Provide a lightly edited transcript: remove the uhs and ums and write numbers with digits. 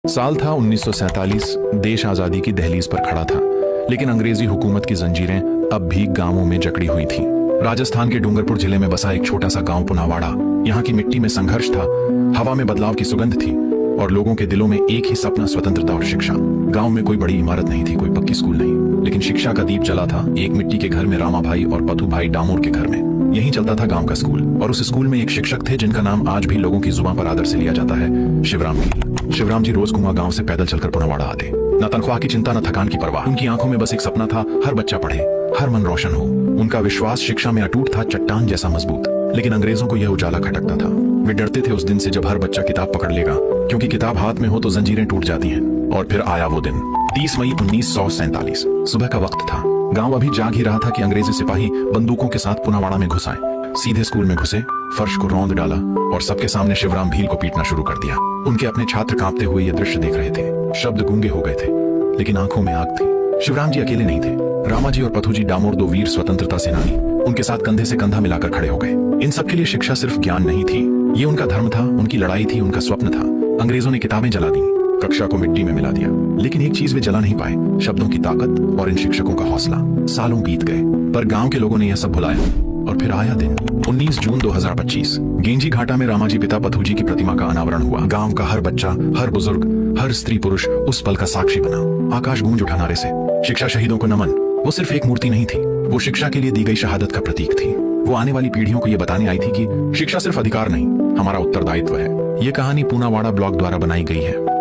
साल था 1947। देश आजादी की दहलीज पर खड़ा था, लेकिन अंग्रेजी हुकूमत की जंजीरें अब भी गांवों में जकड़ी हुई थीं। राजस्थान के डूंगरपुर जिले में बसा एक छोटा सा गांव पुनावाड़ा। यहाँ की मिट्टी में संघर्ष था, हवा में बदलाव की सुगंध थी और लोगों के दिलों में एक ही सपना, स्वतंत्रता और शिक्षा। गांव में कोई बड़ी इमारत नहीं थी, कोई पक्की स्कूल नहीं, लेकिन शिक्षा का दीप जला था एक मिट्टी के घर में, रामा भाई और पथू भाई डामोर के घर में। यहीं चलता था गांव का स्कूल, और उस स्कूल में एक शिक्षक थे जिनका नाम आज भी लोगों की जुबान पर आदर से लिया जाता है, शिवराम जी। शिवराम जी रोज कुआं गांव से पैदल चलकर पुनावाड़ा आते। न तनख्वाह की चिंता, न थकान की परवाह। उनकी आंखों में बस एक सपना था, हर बच्चा पढ़े, हर मन रोशन हो। उनका विश्वास शिक्षा में अटूट था, चट्टान जैसा मजबूत। लेकिन अंग्रेजों को यह उजाला खटकता था। वे डरते थे उस दिन से जब हर बच्चा किताब पकड़ लेगा, क्योंकि किताब हाथ में हो तो जंजीरें टूट जाती हैं। और फिर आया वो दिन, 30 मई 1947। सुबह का वक्त था। गांव अभी जाग ही रहा था कि अंग्रेजी सिपाही बंदूकों के साथ पुनावाड़ा में घुस आए। सीधे स्कूल में घुसे, फर्श को रौंद डाला और सबके सामने शिवराम भील को पीटना शुरू कर दिया। उनके अपने छात्र कांपते हुए ये दृश्य देख रहे थे। शब्द गूंगे हो गए थे, लेकिन आंखों में आग थी। शिवराम जी अकेले नहीं थे। रामा जी और पथू जी डामोर, दो वीर स्वतंत्रता सेनानी, उनके साथ कंधे से कंधा मिलाकर खड़े हो गए। इन सबके लिए शिक्षा सिर्फ ज्ञान नहीं थी, ये उनका धर्म था, उनकी लड़ाई थी, उनका स्वप्न था। अंग्रेजों ने किताबें जला दी, कक्षा को मिट्टी में मिला दिया, लेकिन एक चीज वे जला नहीं पाए, शब्दों की ताकत और इन शिक्षकों का हौसला। सालों बीत गए, पर गांव के लोगों ने यह सब भुलाया। और फिर आया दिन, 19 जून 2025। गेंजी घाटा में रामाजी पिता पथू जी की प्रतिमा का अनावरण हुआ। गांव का हर बच्चा, हर बुजुर्ग, हर स्त्री पुरुष उस पल का साक्षी बना। आकाश गूंज उठा नारे से, शिक्षा शहीदों को नमन। वो सिर्फ एक मूर्ति नहीं थी, वो शिक्षा के लिए दी गई शहादत का प्रतीक थी। वो आने वाली पीढ़ियों को ये बताने आई थी कि शिक्षा सिर्फ अधिकार नहीं, हमारा उत्तरदायित्व है। ये कहानी पुनावाड़ा ब्लॉग द्वारा बनाई गई है।